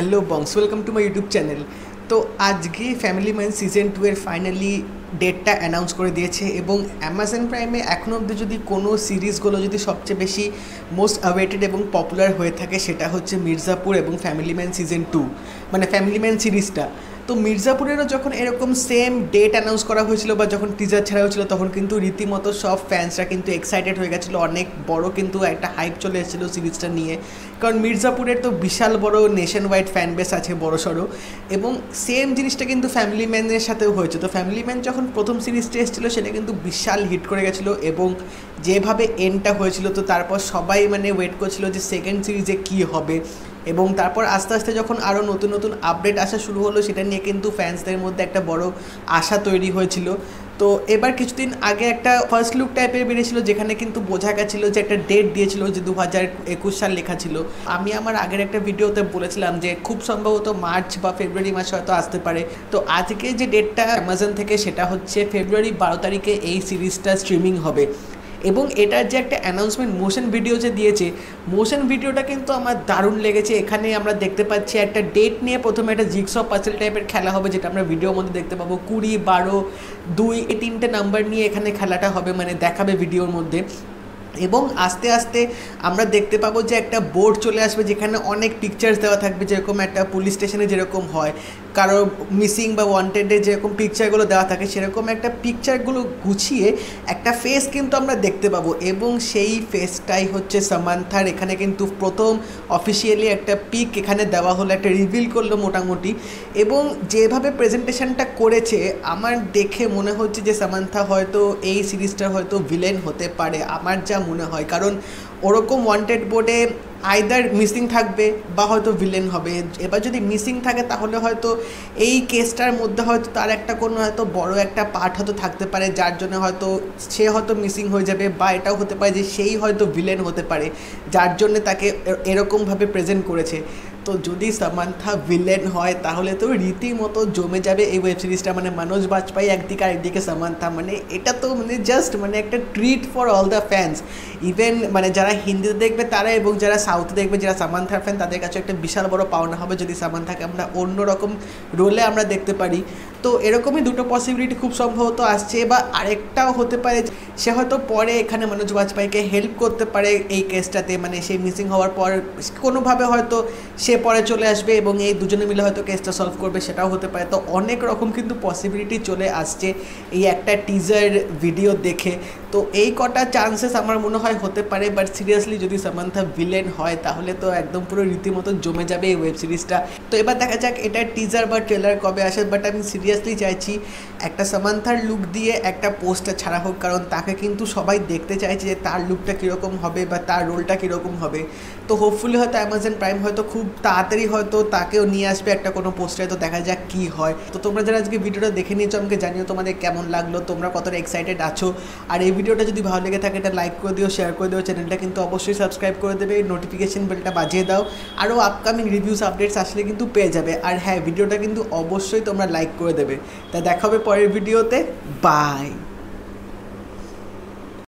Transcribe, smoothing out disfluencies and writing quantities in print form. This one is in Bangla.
Hello bongs, welcome to my YouTube channel. তো আজকে ফ্যামিলি ম্যান সিজন 2 এর ফাইনালি ডেটটা অ্যানাউন্স করে দিয়েছে এবং অ্যামাজন প্রাইমে এখনও অবধি যদি কোনো সিরিজগুলো যদি সবচেয়ে বেশি মোস্ট অ্যাওয়েটেড এবং পপুলার হয়ে থাকে সেটা হচ্ছে মির্জাপুর এবং ফ্যামিলি ম্যান সিজন 2, মানে ফ্যামিলি ম্যান সিরিজটা। তো মির্জাপুরেরও যখন এরকম সেম ডেট অ্যানাউন্স করা হয়েছিল বা যখন টিজার ছাড়া হয়েছিল তখন কিন্তু রীতিমতো সব ফ্যান্সরা কিন্তু এক্সাইটেড হয়ে গেছিলো, অনেক বড় কিন্তু একটা হাইপ চলে এসেছিলো সিরিজটা নিয়ে। কারণ মির্জাপুরের তো বিশাল বড় নেশন ওয়াইড ফ্যান বেস আছে বড় সড়ো, এবং সেম জিনিসটা কিন্তু ফ্যামিলি ম্যানের সাথেও হয়েছে। তো ফ্যামিলি ম্যান যখন প্রথম সিরিজটা এসেছিলো সেটা কিন্তু বিশাল হিট করে গেছিলো এবং যেভাবে এন্ডটা হয়েছিল তো তারপর সবাই মানে ওয়েট করছিল যে সেকেন্ড সিরিজে কী হবে। এবং তারপর আস্তে আস্তে যখন আরও নতুন নতুন আপডেট আসা শুরু হলো সেটা নিয়ে কিন্তু ফ্যান্সদের মধ্যে একটা বড় আশা তৈরি হয়েছিল। তো এবার কিছুদিন আগে একটা ফার্স্ট লুক টাইপের বেরিয়েছিল যেখানে কিন্তু বোঝা গেছিলো যে একটা ডেট দিয়েছিল যে 2021 সাল লেখা ছিল। আমি আমার আগের একটা ভিডিওতে বলেছিলাম যে খুব সম্ভবত মার্চ বা ফেব্রুয়ারি মাসে হয়তো আসতে পারে। তো আজকে যে ডেটটা অ্যামাজন থেকে সেটা হচ্ছে ফেব্রুয়ারি 12 তারিখে এই সিরিজটা স্ট্রিমিং হবে। এবং এটার যে একটা অ্যানাউন্সমেন্ট মোশন ভিডিও যে দিয়েছে, মোশন ভিডিওটা কিন্তু আমার দারুণ লেগেছে। এখানে আমরা দেখতে পাচ্ছি একটা ডেট নিয়ে প্রথমে একটা জিগস অফ পাজল টাইপের খেলা হবে যেটা আমরা ভিডিওর মধ্যে দেখতে পাবো। 20, 12, 2 এই 3টে নাম্বার নিয়ে এখানে খেলাটা হবে, মানে দেখাবে ভিডিওর মধ্যে। এবং আস্তে আস্তে আমরা দেখতে পাবো যে একটা বোর্ড চলে আসবে যেখানে অনেক পিকচার্স দেওয়া থাকবে, যেরকম একটা পুলিশ স্টেশনে যেরকম হয় কারো মিসিং বা ওয়ান্টেডের যেরকম পিকচারগুলো দেওয়া থাকে সেরকম একটা পিকচারগুলো গুছিয়ে একটা ফেস কিন্তু আমরা দেখতে পাবো। এবং সেই ফেসটাই হচ্ছে সামান্থার। এখানে কিন্তু প্রথম অফিসিয়ালি একটা পিক এখানে দেওয়া হলো, একটা রিভিল করলো মোটামুটি। এবং যেভাবে প্রেজেন্টেশনটা করেছে আমার দেখে মনে হচ্ছে যে সামান্থা হয়তো এই সিরিজটা হয়তো ভিলেন হতে পারে, আমার যা মনে হয়। কারণ ওরকম ওয়ান্টেড বোর্ডে আইদার মিসিং থাকবে বা হয়তো ভিলেন হবে। এবার যদি মিসিং থাকে তাহলে হয়তো এই কেসটার মধ্যে হয়তো তার একটা কোনো হয়তো বড় একটা পার্ট হয়তো থাকতে পারে যার জন্য হয়তো সে হয়তো মিসিং হয়ে যাবে, বা এটাও হতে পারে যে সেই হয়তো ভিলেন হতে পারে যার জন্য তাকে এরকমভাবে প্রেজেন্ট করেছে। তো যদি সামান্থা ভিলেন হয় তাহলে তো রীতিমতো জমে যাবে এই ওয়েব সিরিজটা, মানে মনোজ বাজপাই একদিকে আর একদিকে সামান্থা, মানে এটা তো মানে জাস্ট মানে একটা treat for all the fans. Even মানে যারা হিন্দিতে দেখবে তারা এবং যারা সাউথে দেখবে যারা সামান্থার ফ্যান তাদের কাছে একটা বিশাল বড় পাওনা হবে যদি সামান্থাকে আমরা অন্যরকম রোলে আমরা দেখতে পারি। তো এরকমই দুটো পসিবিলিটি খুব সম্ভবত আসছে, বা আরেকটাও হতে পারে সে হয়তো পরে এখানে মনোজ বাজপাইকে হেল্প করতে পারে এই কেসটাতে, মানে সে মিসিং হওয়ার পর কোনোভাবে হয়তো সে পরে চলে আসবে এবং এই দুজনে মিলে হয়তো কেসটা সলভ করবে, সেটাও হতে পারে। তো অনেক রকম কিন্তু পসিবিলিটি চলে আসছে এই একটা টিজার ভিডিও দেখে। তো এই কটা চান্সেস আমার মনে হয় হতে পারে, বাট সিরিয়াসলি যদি সামান্থা ভিলেন হয় তাহলে তো একদম পুরো রীতিমতো জমে যাবে এই ওয়েব সিরিজটা। তো এবার দেখা যাক এটা টিজার বা ট্রেলার কবে আসে, বাট আমি সিরিয়াসলি চাইছি একটা সামান্থার লুক দিয়ে একটা পোস্টার ছাড়া হোক, কারণ তাকে কিন্তু সবাই দেখতে চাইছে যে তার লুকটা কীরকম হবে বা তার রোলটা কীরকম হবে। তো হোপফুলি হয়তো অ্যামাজন প্রাইম হয়তো খুব তাড়াতাড়ি হয়তো তাকেও নিয়ে আসবে একটা কোনো পোস্টারে। তো দেখা যাক কী হয়। তো তোমরা যারা আজকে ভিডিওটা দেখে নিয়েছো আমাকে জানিও তোমাদের কেমন লাগলো, তোমরা কতটা এক্সাইটেড আছো। আর এই ভিডিওটা যদি ভালো লেগে থাকে এটা লাইক করে দিও, শেয়ার করে দিও, চ্যানেলটা কিন্তু অবশ্যই সাবস্ক্রাইব করে দেবে, নোটিফিকেশন বেলটা বাজিয়ে দাও, আরও আপকামিং রিভিউস আপডেটস আসলে কিন্তু পেয়ে যাবে। আর হ্যাঁ, ভিডিওটা কিন্তু অবশ্যই তোমরা লাইক করে দেবে। তা দেখা হবে পরের ভিডিওতে, বাই।